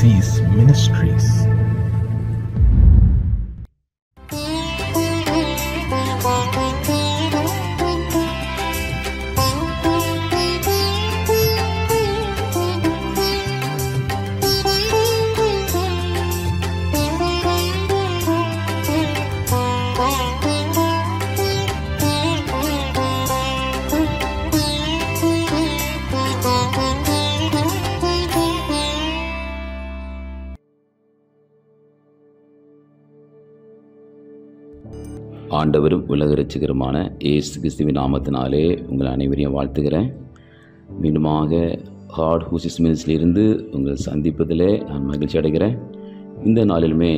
Overseas Ministries. ஆண்டவரும் உலக இரட்சகருமான இயேசு கிறிஸ்துவின் நாமத்தினாலே உங்கள் அனைவரையும் வாழ்த்துகிறேன். மீண்டுமாக ஹார்ட் ஹூசிஸ் மினிஸ்ட்ரியிலிருந்து உங்கள் சந்திப்பதிலே நான் மகிழ்ச்சி அடைகிறேன். இந்த நாளிலுமே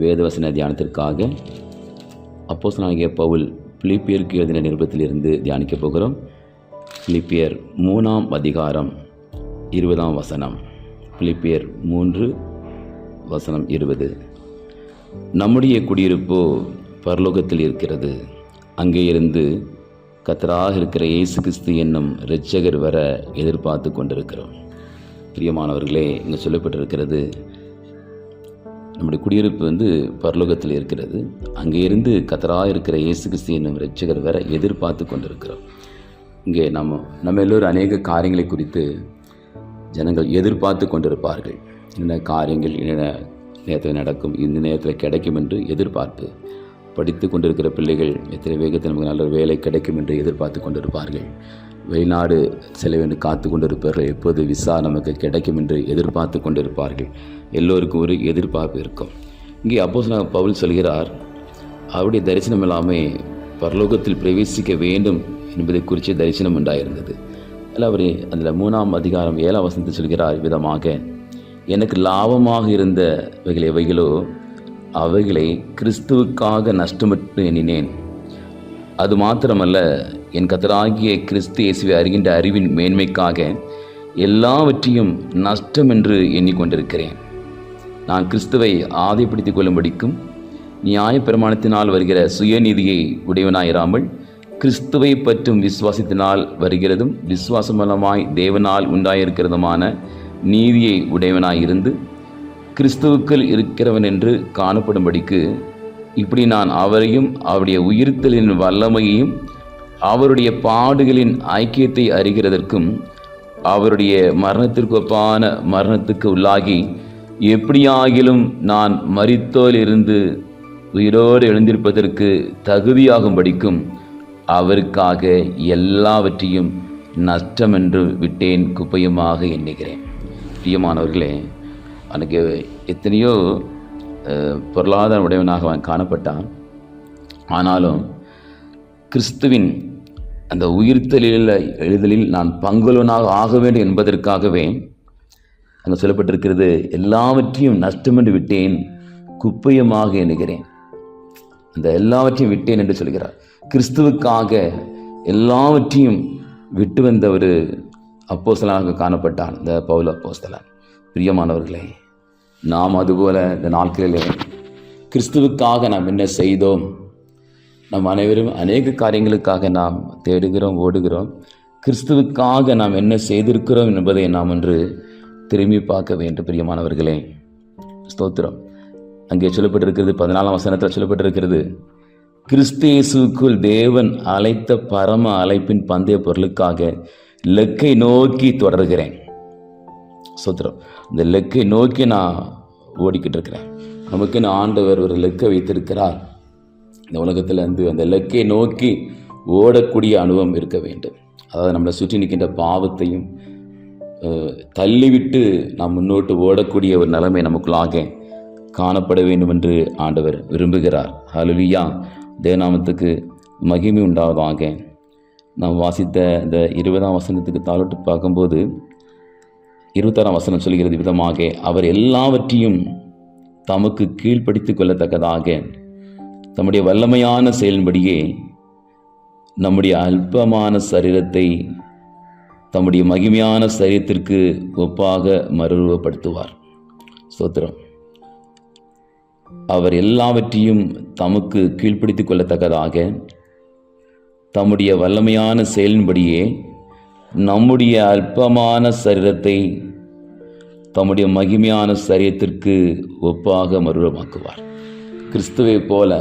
வேதவசன தியானத்திற்காக அப்போஸ்தலனாகிய பவுல் பிலிப்பியருக்கு எழுதின நிருபத்திலிருந்து தியானிக்கப் போகிறோம். பிலிப்பியர் 3ஆம் அதிகாரம் 20ஆம் வசனம். பிலிப்பியர் 3:20. நம்முடைய குடியிருப்போ பரலோகத்தில் இருக்கிறது. அங்கே இருந்து கர்த்தராக இருக்கிற இயேசு கிறிஸ்து என்னும் இரட்சகர் வர எதிர்பார்த்து கொண்டிருக்கிறோம். பிரியமானவர்களே, இங்கே சொல்லப்பட்டிருக்கிறது நம்முடைய குடியிருப்பு பரலோகத்தில் இருக்கிறது. அங்கே இருந்து கர்த்தராக இருக்கிற இயேசு கிறிஸ்து என்னும் இரட்சகர் வர எதிர்பார்த்து கொண்டிருக்கிறோம். இங்கே நம்ம எல்லோரும் அநேக காரியங்களை குறித்து ஜனங்கள் எதிர்பார்த்து கொண்டிருப்பார்கள். என்ன காரியங்கள் என்ன நேரத்தில் நடக்கும், இந்த நேரத்தில் கிடைக்கும் என்று எதிர்பார்ப்பு. படித்து கொண்டிருக்கிற பிள்ளைகள் எத்தனை வேகத்தில் நமக்கு நல்ல வேலை கிடைக்கும் என்று எதிர்பார்த்து கொண்டிருப்பார்கள். வெளிநாடு செல்ல வேண்டும் காத்து கொண்டிருப்பார்கள். எப்போது விசா நமக்கு கிடைக்கும் என்று எதிர்பார்த்து கொண்டிருப்பார்கள். எல்லோருக்கும் ஒரு எதிர்பார்ப்பு இருக்கும். இங்கே அப்போஸ்தலனாகிய பவுல் சொல்கிறார், அவருடைய தரிசனம் எல்லாமே பரலோகத்தில் பிரவேசிக்க வேண்டும் என்பதை குறித்து தரிசனம் உண்டாயிருந்தது. அதில் அவர் அதில் 3ஆம் அதிகாரம் 7ஆம் வசனத்தில் சொல்கிறார் விதமாக, எனக்கு லாபமாக இருந்தவைகள் எவைகளோ அவைகளை கிறிஸ்துவுக்காக நஷ்டமிட்டு எண்ணினேன். அது மாத்திரமல்ல, என் கர்த்தராகிய கிறிஸ்து இயேசுவை அறிகின்ற அறிவின் மேன்மைக்காக எல்லாவற்றையும் நஷ்டம் என்று எண்ணிக்கொண்டிருக்கிறேன். நான் கிறிஸ்துவை ஆதைப்படுத்திக் கொள்ளும்படிக்கும் நியாயப்பிரமாணத்தினால் வருகிற சுயநீதியை உடையவனாயிராமல் கிறிஸ்துவை பற்றும் விசுவாசத்தினால் வருகிறதும் விசுவாச மூலமாய் தேவனால் உண்டாயிருக்கிறதுமான நீதியை உடையவனாயிருந்து கிறிஸ்துவுக்குள் இருக்கிறவன் என்று காணப்படும்படிக்கு இப்படி நான் அவரையும் அவருடைய உயிர்த்தலின் வல்லமையையும் அவருடைய பாடுகளின் ஐக்கியத்தை அறிகிறதற்கும் அவருடைய மரணத்திற்கு ஒப்பான மரணத்துக்கு உள்ளாகி எப்படியாகிலும் நான் மரித்தோரிலிருந்து உயிரோடு எழுந்திருப்பதற்கு தகுதியாகும்படிக்கும் அவருக்காக எல்லாவற்றையும் நஷ்டம் என்று விட்டேன், குப்பையுமாக எண்ணுகிறேன். பிரியமானவர்களே, அவனுக்கு எத்தனையோ பொருளாதார உடையவனாக அவன் காணப்பட்டான். ஆனாலும் கிறிஸ்துவின் அந்த எழுதலில் நான் பங்குள்ளவனாக ஆக வேண்டும் என்பதற்காகவே அங்கே சொல்லப்பட்டிருக்கிறது, எல்லாவற்றையும் நஷ்டமென்று விட்டேன், குப்பையமாக எண்ணுகிறேன். அந்த எல்லாவற்றையும் விட்டேன் என்று சொல்கிறார். கிறிஸ்துவுக்காக எல்லாவற்றையும் விட்டு வந்த ஒரு அப்போஸ்தலனாக காணப்பட்டான் இந்த பவுல் அப்போஸ்தலன். பிரியமானவர்களே, நாம் அதுபோல இந்த நாட்களில் கிறிஸ்துவுக்காக நாம் என்ன செய்தோம்? நம் அனைவரும் அநேக காரியங்களுக்காக நாம் தேடுகிறோம், ஓடுகிறோம். கிறிஸ்துவுக்காக நாம் என்ன செய்திருக்கிறோம் என்பதை நாம் ஒன்று திரும்பி பார்க்க வேண்டும். பிரியமானவர்களே, ஸ்தோத்திரம். அங்கே சொல்லப்பட்டிருக்கிறது 14ஆம் வசனத்தில் சொல்லப்பட்டிருக்கிறது, கிறிஸ்து இயேசுவுக்குள் தேவன் அழைத்த பரம அழைப்பின் பந்தய பொருளுக்காக லெக்கை நோக்கி தொடர்கிறேன். ஸ்தோத்திரம். இந்த லெக்கை நோக்கி நான் ஓடிக்கிட்டு இருக்கிறேன். நமக்குன்னு ஆண்டவர் ஒரு லெக்கை வைத்திருக்கிறார். இந்த உலகத்தில் அந்த லெக்கை நோக்கி ஓடக்கூடிய அனுபவம் இருக்க வேண்டும். அதாவது நம்மளை சுற்றி நிற்கின்ற பாவத்தையும் தள்ளிவிட்டு நாம் முன்னோட்டு ஓடக்கூடிய ஒரு நிலைமை நமக்குள்ளாக காணப்பட வேண்டும் என்று ஆண்டவர் விரும்புகிறார். ஹல்லேலூயா, தேவநாமத்துக்கு மகிமை உண்டாவதாக. நாம் வாசித்த இந்த 20ஆம் வசனத்துக்கு தாளோட்டு பார்க்கும்போது 26ஆம் வசனம் சொல்கிறது விதமாக, அவர் எல்லாவற்றையும் தமக்கு கீழ்ப்படுத்திக் கொள்ளத்தக்கதாக தம்முடைய வல்லமையான செயலின்படியே நம்முடைய அல்பமான சரீரத்தை தம்முடைய மகிமையான சரீரத்திற்கு ஒப்பாக மறுரூபப்படுத்துவார். ஸ்தோத்திரம். அவர் எல்லாவற்றையும் தமக்கு கீழ்ப்படுத்திக் கொள்ளத்தக்கதாக தம்முடைய வல்லமையான செயலின்படியே நம்முடைய அல்பமான சரீரத்தை தம்முடைய மகிமையான சரீரத்திற்கு ஒப்பாக மறுரூபமாக்குவார். கிறிஸ்துவை போல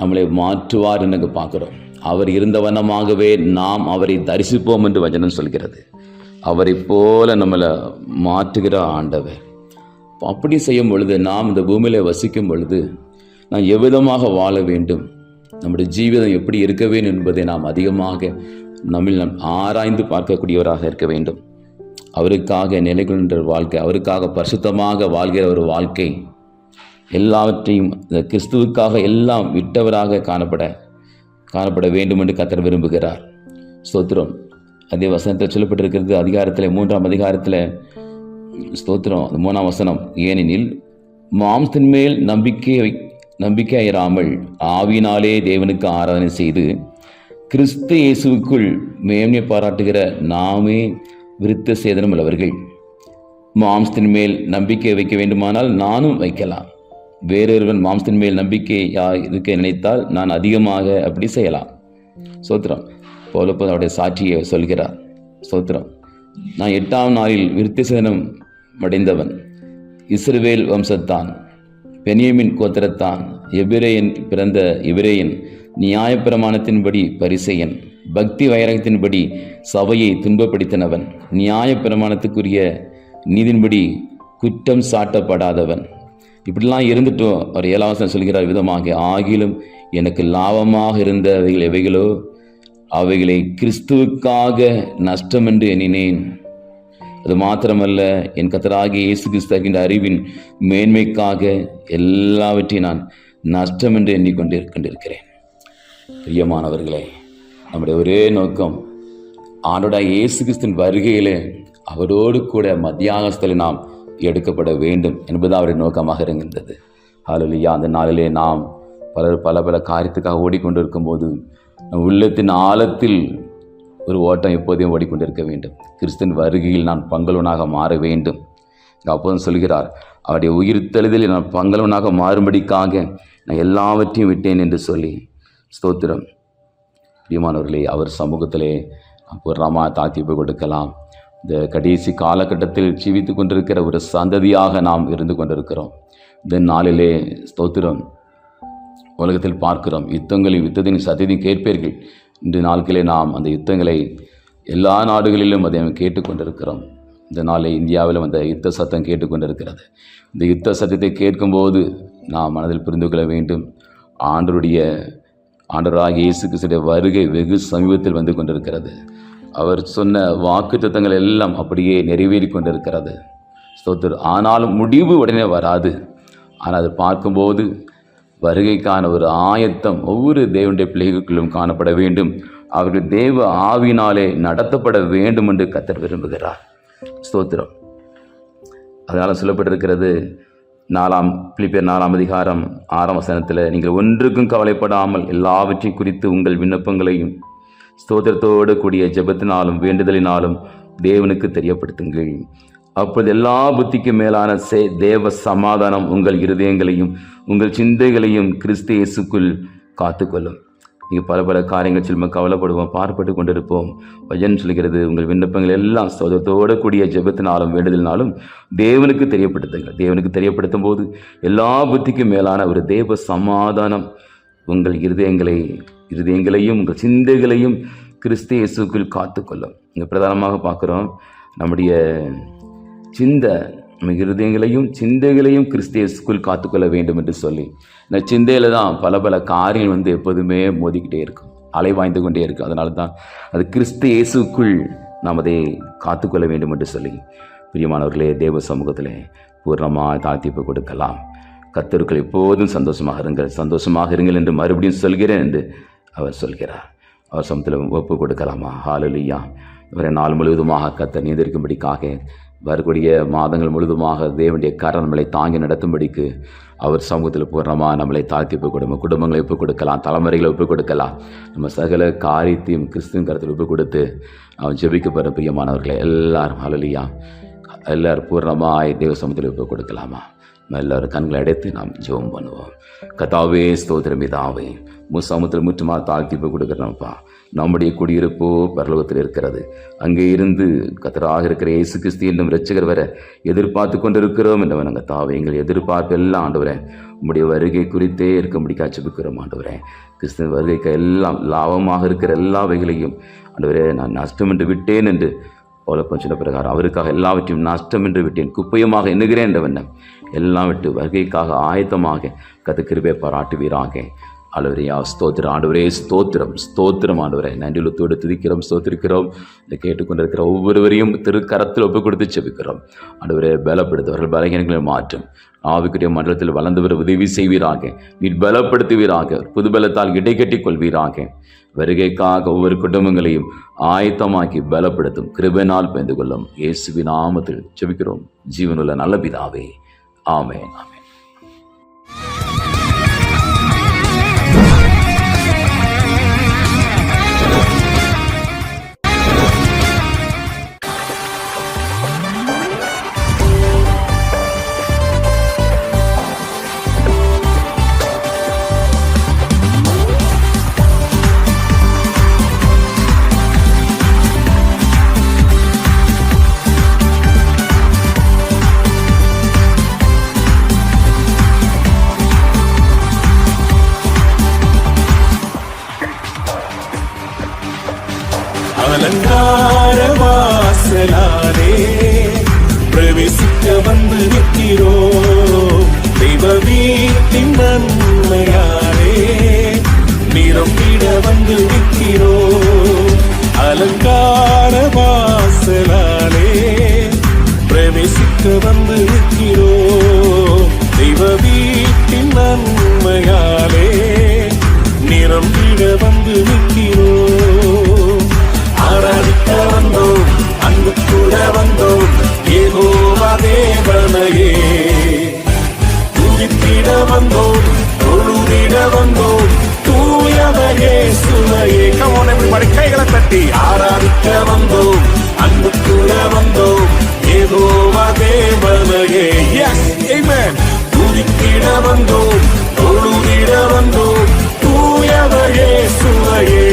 நம்மளை மாற்றுவார் என்று பார்க்கிறோம். அவர் இருந்த வண்ணமாகவே நாம் அவரை தரிசிப்போம் என்று வசனம் சொல்கிறது. அவரை போல நம்மளை மாற்றுகிற ஆண்டவர். அப்படி செய்யும் பொழுது, நாம் இந்த பூமியில் வசிக்கும் பொழுது நாம் எவ்விதமாக வாழ வேண்டும், நம்முடைய ஜீவிதம் எப்படி இருக்க வேண்டும் என்பதை நாம் அதிகமாக நாம் ஆராய்ந்து பார்க்கக்கூடியவராக இருக்க வேண்டும். அவருக்காக நிலை கொண்ட வாழ்க்கை, அவருக்காக பரிசுத்தமாக வாழ்கிற ஒரு வாழ்க்கை, எல்லாவற்றையும் கிறிஸ்துவுக்காக எல்லாம் விட்டவராக காணப்பட வேண்டும் என்று கர்த்தர் விரும்புகிறார். ஸ்தோத்திரம். அதே வசனத்தில் சொல்லப்பட்டிருக்கிறது, அதிகாரத்தில் 3ஆம் அதிகாரத்தில் ஸ்தோத்திரம் 3ஆம் வசனம், ஏனெனில் மாம்சத்தின் மேல் நம்பிக்கையிராமல் ஆவியினாலே தேவனுக்கு ஆராதனை செய்து கிறிஸ்து இயேசுவுக்குள் மேன்மை பாராட்டுகிற நாமே விருத்த சேதனம் உள்ளவர்கள். மாம்சத்தின் மேல் நம்பிக்கை வைக்க வேண்டுமானால் நானும் வைக்கலாம். வேறொருவன் மாம்சத்தின் மேல் நம்பிக்கையா இருக்க நினைத்தால் நான் அதிகமாக அப்படி செய்யலாம். ஸ்தோத்திரம். பவுல் அவருடைய சாட்சியை சொல்கிறார். ஸ்தோத்திரம். நான் 8ஆம் நாளில் விருத்த சேதனம் அடைந்தவன், இஸ்ரவேல் வம்சத்தான், பென்யமீன் கோத்திரத்தான், எபிரேயன் பிறந்த எபிரேயன், நியாயப்பிரமாணத்தின்படி பரிசேயன், பக்தி வைராகத்தின்படி சபையை துன்பப்படுத்தினவன், நியாயப்பிரமாணத்துக்குரிய நீதின்படி குற்றம் சாட்டப்படாதவன். இப்படிலாம் இருந்துட்டோம். அவர் 7ஆம் வசனம் சொல்கிறார் விதமாக, ஆகிலும் எனக்கு லாபமாக இருந்தவைகள் எவைகளோ அவைகளை கிறிஸ்துவுக்காக நஷ்டம் என்று எண்ணினேன். அது மாத்திரமல்ல, என் கர்த்தராகிய இயேசு கிறிஸ்து என்கின்ற அறிவின் மேன்மைக்காக எல்லாவற்றையும் நான் நஷ்டம் என்று எண்ணிக்கொண்டிருக்கிறேன். பிரியமானவர்களே, நம்முடைய ஒரே நோக்கம் ஆண்டவராகிய இயேசு கிறிஸ்துவின் வருகையிலே அவரோடு கூட மத்தியாகஸ்தலில் நாம் எடுக்கப்பட வேண்டும் என்பது அவருடைய நோக்கமாக இருக்கின்றது. ஹல்லேலூயா. அந்த நாளிலே நாம் பல காரியத்துக்காக ஓடிக்கொண்டிருக்கும் போது உள்ளத்தின் ஆழத்தில் ஒரு ஓட்டம் எப்போதையும் ஓடிக்கொண்டிருக்க வேண்டும். கிறிஸ்துவின் வருகையில் நான் பங்களவனாக மாற வேண்டும். அப்போதும் சொல்கிறார், அவருடைய உயிர்த்தெழுதலில் நான் பங்களவனாக மாறும்படிக்காக நான் எல்லாவற்றையும் விட்டேன் என்று சொல்லி. ஸ்தோத்திரம். பிரியமானவர்களே, அவர் சமூகத்திலே பூர்ணமாக தாழ்த்தி கொடுக்கலாம். இந்த கடைசி காலகட்டத்தில் ஜீவித்து கொண்டிருக்கிற ஒரு சந்ததியாக நாம் இருந்து கொண்டிருக்கிறோம். இந்த நாளிலே ஸ்தோத்திரம், உலகத்தில் பார்க்கிறோம், யுத்தத்தின் சத்தத்தையும் கேட்பீர்கள். இன்று நாட்களே நாம் அந்த யுத்தங்களை எல்லா நாடுகளிலும் அதை கேட்டுக்கொண்டிருக்கிறோம். இந்த நாளில் இந்தியாவிலும் அந்த யுத்த சத்தம் கேட்டுக்கொண்டிருக்கிறது. இந்த யுத்த சத்தத்தை கேட்கும்போது நாம் மனதில் புரிந்து கொள்ள வேண்டும், ஆண்டவராகிய இயேசு கிறிஸ்துவின் வருகை வெகு சமீபத்தில் வந்து கொண்டிருக்கிறது. அவர் சொன்ன வாக்குத்தத்தங்கள் எல்லாம் அப்படியே நிறைவேறி கொண்டிருக்கிறது. ஸ்தோத்திரம். ஆனாலும் முடிவு உடனே வராது. ஆனால் அதை பார்க்கும்போது வருகைக்கான ஒரு ஆயத்தம் ஒவ்வொரு தேவனுடைய பிள்ளைகளுக்கும் காணப்பட வேண்டும். அவர்கள் தேவ ஆவியினாலே நடத்தப்பட வேண்டும் என்று கர்த்தர் விரும்புகிறார். ஸ்தோத்திரம். அதனால் சொல்லப்பட்டிருக்கிறது, பிலிப்பியர் 4ஆம் அதிகாரம் 6ஆம் வசனத்தில், நீங்கள் ஒன்றுக்கும் கவலைப்படாமல் எல்லாவற்றையும் குறித்து உங்கள் விண்ணப்பங்களையும் ஸ்தோத்திரத்தோடு கூடிய ஜெபத்தினாலும் வேண்டுதலினாலும் தேவனுக்கு தெரியப்படுத்துங்கள். அப்பொழுது எல்லா புத்திக்கும் மேலான தேவ சமாதானம் உங்கள் இருதயங்களையும் உங்கள் சிந்தைகளையும் கிறிஸ்து இயேசுக்குள் காத்துக்கொள்ளும். நீங்கள் பல காரியங்கள் சில கவலைப்படுவோம், பார்ப்பட்டு கொண்டிருப்போம். வசனம் சொல்கிறது, உங்கள் விண்ணப்பங்கள் எல்லாம் ஸ்தோத்திரத்தோடு கூடிய ஜெபத்தினாலும் வேண்டுதலினாலும் தேவனுக்கு தெரியப்படுத்துங்கள். தேவனுக்கு தெரியப்படுத்தும் போது எல்லா புத்திக்கும் மேலான ஒரு தேவ சமாதானம் உங்கள் இருதயங்களையும் உங்கள் சிந்தைகளையும் கிறிஸ்து இயேசுக்குள் காத்துக்கொள்ளும். இங்கே பிரதானமாக பார்க்குறோம், நம்முடைய நம்ம இருதயங்களையும் சிந்தைகளையும் கிறிஸ்து இயேசுக்குள் காத்துக்கொள்ள வேண்டும் என்று சொல்லி, இந்த சிந்தையில் தான் பல காரியங்கள் எப்போதுமே மோதிக்கிட்டே இருக்கும், அலைவாய்ந்து கொண்டே இருக்கும். அதனால தான் அது கிறிஸ்து இயேசுக்குள் நாம் அதை காத்துக்கொள்ள வேண்டும் என்று சொல்லி, பிரியமானவர்களே, தேவ சமூகத்திலே பூர்ணமாக தாழ்த்திப்பு கொடுக்கலாம். கர்த்தருக்குள் எப்போதும் சந்தோஷமாக இருங்கள் என்று மறுபடியும் சொல்கிறேன் என்று அவர் சொல்கிறார். அவர் சமூகத்தில் ஒப்பு கொடுக்கலாமா? ஹல்லேலூயா. இவரை நாள் முழுவதுமாக கர்த்தர் நியந்திரிக்கும்படிக்காக வரக்கூடிய மாதங்கள் முழுவதுமாக தேவனுடைய கரம் நம்மளை தாங்கி நடத்தும்படிக்கு அவர் சமூகத்தில் பூர்ணமாக நம்மளை தாழ்த்தி குடும்பங்களை ஒப்புக் கொடுக்கலாம், தலைமுறைகளை ஒப்புக் கொடுக்கலாம். நம்ம சகல காரியத்தையும் கிறிஸ்துவின் கரத்தில் ஒப்புக் கொடுத்து அவன் ஜெபிக்கப்படுற பிரியமானவர்களை எல்லாரும் ஹல்லேலூயா, எல்லாரும் பூர்ணமாய் தேவ சமூகத்தில் ஒப்புக் கொடுக்கலாமா? எல்லாரும் கண்களை அடைத்து நாம் ஜெபம் பண்ணுவோம். கர்த்தாவே, ஸ்தோத்திரம் பிதாவே, சமுத்திரம் முற்றுமாக தாழ்த்தி போய் கொடுக்குறோம்ப்பா. நம்முடைய குடியிருப்போ பரலோகத்தில் இருக்கிறது. அங்கே இருந்து கர்த்தராக இருக்கிற இயேசு கிறிஸ்து என்னும் இரட்சகர் வர எதிர்பார்த்து கொண்டிருக்கிறோம் என்றவன் நாங்கள் தாவே, எங்கள் எதிர்பார்ப்பு எல்லாம் ஆண்டவரே உம்முடைய வருகை குறித்தே இருக்கும்படி காட்சிப்பிக்கிறோம். ஆண்டவரே, கிறிஸ்துவ வருகைக்கு எல்லாம் லாபமாக இருக்கிற எல்லா வகைகளையும் ஆண்டவரே நான் நஷ்டம் என்று விட்டேன் என்று போலப்பன் சொன்ன பிரகாரம் அவருக்காக எல்லாவற்றையும் நஷ்டம் என்று விட்டேன், குப்பையமாக எண்ணுகிறேன் என்றவண்ணம் எல்லாம் விட்டு வருகைக்காக ஆயத்தமாக கர்த்தர் கிருபையை பாராட்டுவீராக. ஆண்டவரே, ஸ்தோத்திரம் ஆண்டவரே, ஸ்தோத்திரம் ஸ்தோத்திரம் ஆண்டவரே, நன்றியுள்ளத்தோடு துதிக்கிறோம், ஸ்தோத்திரிக்கிறோம். இதை கேட்டுக்கொண்டிருக்கிற ஒவ்வொருவரையும் திருக்கரத்தில் ஒப்புக் கொடுத்து செபிக்கிறோம். ஆண்டவரே, பலப்படுத்துவர்கள் பலகீனங்களை மாற்றும் ஆவிக்குரிய மண்டலத்தில் வளர்ந்தவர் உதவி செய்வீராக, நீர் பலப்படுத்துவீராக, புது பலத்தால் இடைக்கட்டிக் கொள்வீராக. வருகைக்காக ஒவ்வொரு குடும்பங்களையும் ஆயத்தமாக்கி பலப்படுத்தும் கிருபையினால் பயந்து கொள்ளும் இயேசுவின் நாமத்தில் செபிக்கிறோம் ஜீவனுள்ள நல்ல பிதாவே, ஆமென், ஆமென். அலங்கார வாசலாலே பிரவேசிக்க வந்து நிற்கிறோம். தெய்வ வீட்டின் நன்மையாலே நிரம்பிட வந்து நிற்கிறோம். அலங்கார வாசலாலே பிரவேசிக்க வந்து நிற்கிறோம். தெய்வ வீட்டின் நன்மையாலே நிரம்பிட வந்து நிற்கிறோம். ஆராதிக்க வந்தோம், அன்புக்குள்ள வந்தோம், யெகோவா தேவனையே துதித்திட வந்தோம், தொழுதிட வந்தோம், தூயவர் இயேசுவையே. Come on everybody, கைகளை தட்டி ஆராதிக்க வந்தோம், அன்புக்குள்ள வந்தோம், யெகோவா தேவனையே. Yes, amen. துதித்திட வந்தோம், தொழுதிட வந்தோம், தூயவர் இயேசுவையே.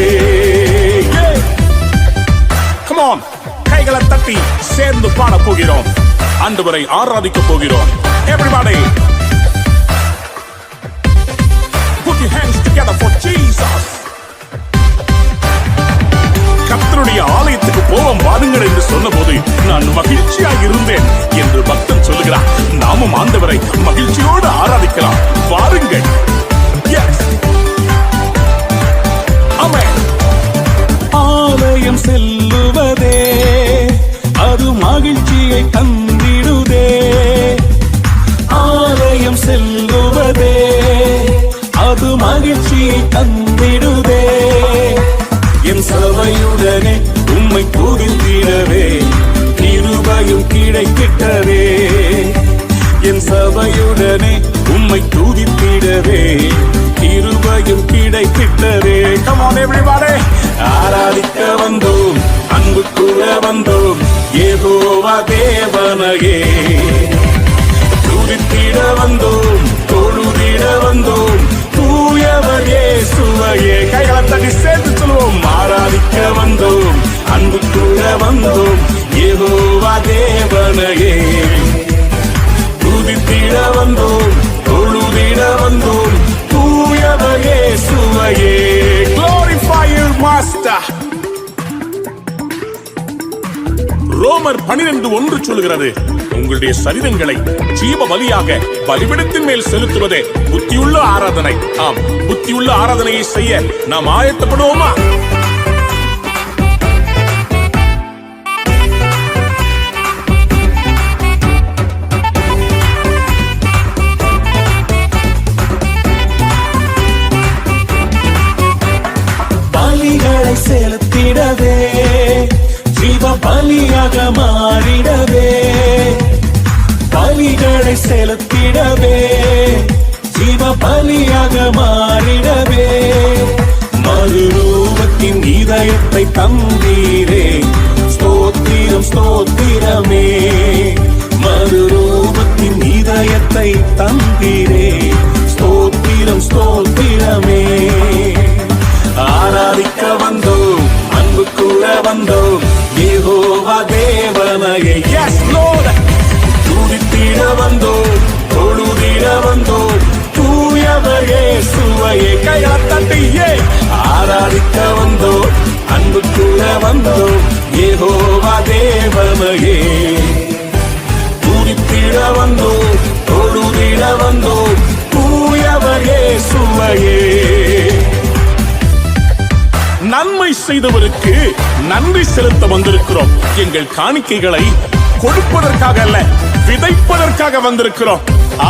கைகளை தட்டி சேர்ந்து பாட போகிறோம், ஆண்டவரை ஆராதிக்க போகிறோம். Everybody put your hands together for Jesus. கர்த்தருடைய ஆலயத்துக்கு போவோம் வாருங்கள் என்று சொன்னபோது நான் மகிழ்ச்சியாக இருந்தேன் என்று பக்தன் சொல்லுகிறார். நாமும் ஆண்டவரை மகிழ்ச்சியோடு ஆராதிக்கலாம், வாருங்கள். Yes, amen. ஆலயம் செல்லுவதே அது மகிழ்ச்சியை தந்திடுதே. ஆலயம் செல்லுவதே அது மகிழ்ச்சியை தந்திடுதே. என் சபையுடனே உம்மை துதித்திடவே கிருபையும் கிடைத்திட்டதே. என் சபையுடனே உம்மை துதித்திடவே கிருபையும் கிடைத்திட்டதே. Come on everybody, ஆராதிக்க வந்தோம், அன்புக்குள்ள வந்தோம், யெகோவா தேவனையே துதித்திட வந்தோம், தொழுதிட வந்தோம், தூயவர் இயேசுவையே. கைகளை தட்டி சேர்த்து சொல்லுவோம், ஆராதிக்க வந்தோம், அன்புக்குள்ள வந்தோம், யெகோவா தேவனையே துதித்திட வந்தோம், தொழுதிட வந்தோம், தூயவர் இயேசுவையே. Glorify your master. ரோமர் 12:1 சொல்கிறது, உங்களுடைய சரீரங்களை ஜீவ பலியாக பலிபீடத்தின் மேல் செலுத்துவதே புத்தியுள்ள ஆராதனை. ஆம், புத்தியுள்ள ஆராதனையை செய்ய நாம் ஆயத்தப்படுவோமா? பலிகளை செலுத்திடவே, ஜீவ பலியாக மாறிடவே. பலிகளை செலுத்திடவே, ஜீவ பலியாக மாறிடவே. மறுரூபத்தின் இதயத்தை தந்தீரே, ஸ்தோத்திரம் ஸ்தோத்திரமே. மறுரூபத்தின் இதயத்தை வந்தோம் யெகோவா தேவனையே. எஸ் லார்ட், துதித்திட வந்தோம், தொழுதிட வந்தோம் தூயவர் இயேசுவையே. கையால் தட்டியே ஆராதிக்க வந்தோம், அன்பு கூட வந்தோம் யெகோவா தேவனையே. துதித்திட வந்தோம், தொழுதிட வந்தோம் தூயவர் இயேசுவையே. நன்மை செய்தவருக்கு நன்றி செலுத்த வந்திருக்கிறோம். எங்கள் காணிக்கைகளை கொடுப்பதற்காக அல்ல, விதைப்பதற்காக வந்திருக்கிறோம்.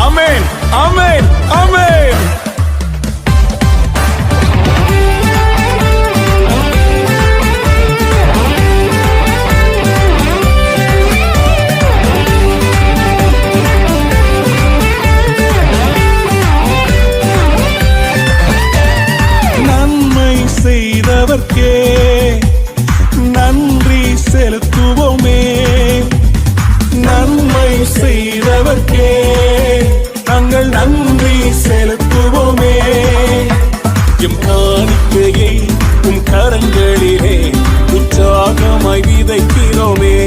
ஆமென், ஆமென், ஆமென். நன்மை செய்தவர்க்கே நன்றி செலுத்துவோமே. நன்மை செய்தவர்க்கே நாங்கள் நன்றி செலுத்துவோமே. எம் காணிக்கையை உம் கரங்களிலே உற்சாகமாய் விதைக்கிறோமே.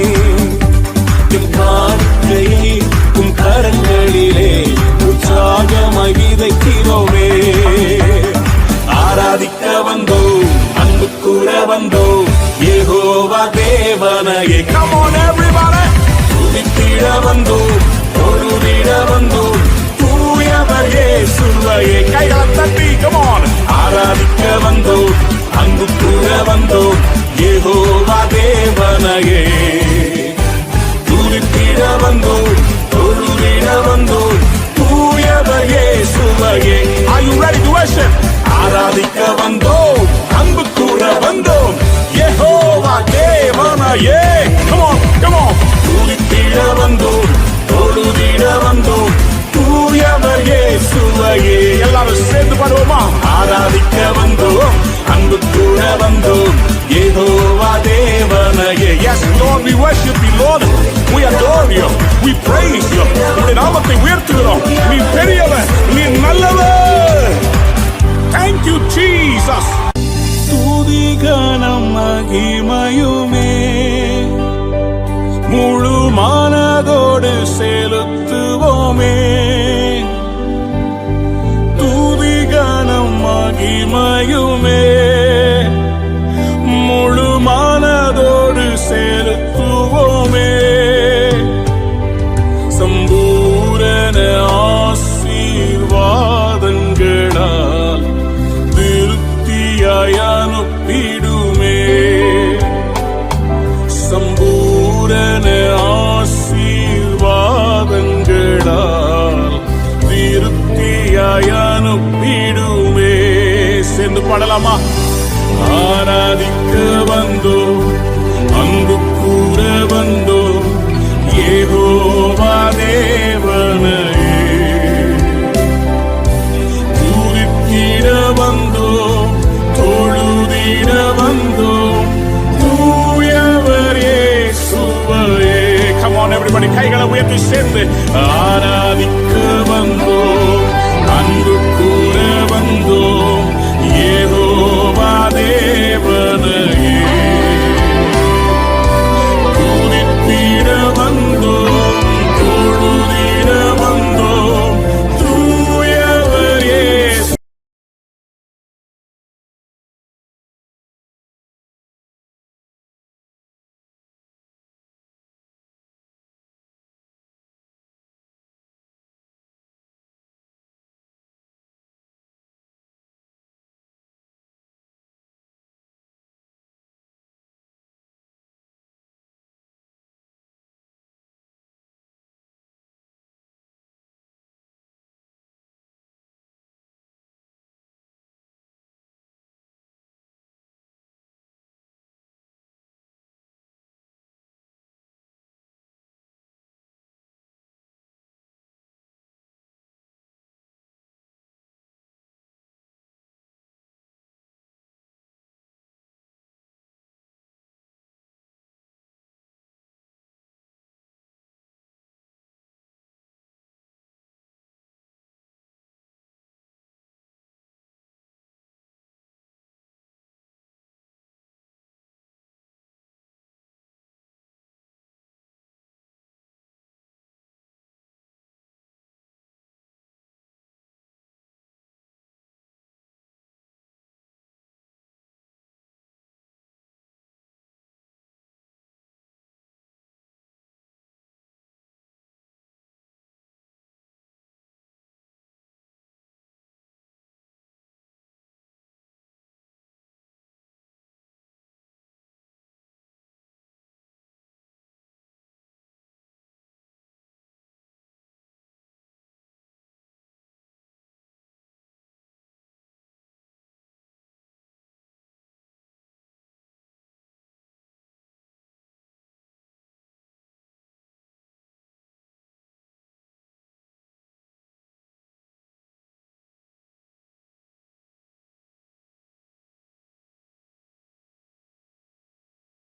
எம் காணிக்கையை உம் கரங்களிலே உற்சாகமாய் விதைக்கிறோமே. ஆராதிக்க வந்தோம், அன்பு கூட வந்தோம் யெகோவா தேவனையே. Come on everybody. துதித்திட வந்தோம், தொழுதிட வந்தோம் தூயவர் இயேசுவையே. கைகளை தட்டி come on. ஆராதிக்க வந்தோம், அன்பு கூட வந்தோம் யெகோவா தேவனையே. துதித்திட வந்தோம், தொழுதிட வந்தோம் தூயவர் இயேசுவையே. Are you ready to worship? ஆராதிக்க வந்தோம், அன்பு கூட வந்தோம் யெகோவா தேவனையே. Come on, come on. துதித்திட வந்தோம், தொழுதிட வந்தோம் தூயவர் இயேசுவையே. எல்லாரும் சேர்ந்து பாடுவோமா? ஆராதிக்க வந்தோம், அன்பு கூட வந்தோம் யெகோவா தேவனையே. Yes Lord, we worship you Lord. We adore you. We praise you. உம்முடைய நாமத்தை உயர்த்துகிறோம். நீ பெரியவர், நீ நல்லவர். Thank you Jesus. துதி கனம் மகிமையுமே முழு மனதோடு செலுத்துவோமே. துதி கனம் மகிமையுமே முழு மனதோடு செலுத்துவோமே. சம்பூரண ஆசீர்வாதங்களால் திருப்தியாய் அனுப்பிடுமே. சம்பூரண ஆசீர்வாதங்களால் திருப்தியாய் அனுப்பிடுமே. சேர்ந்து பாடலாமா? ஆராதிக்க வந்தோம், அன்பு கூற வந்தோம் யெகோவா தேவனையே. துதித்திட வந்தோம், தொழுதிட வந்தோம் தூயவர் இயேசுவையே. Come on everybody, கைகளை உயர்த்தி சேர்ந்து ஆராதிக்க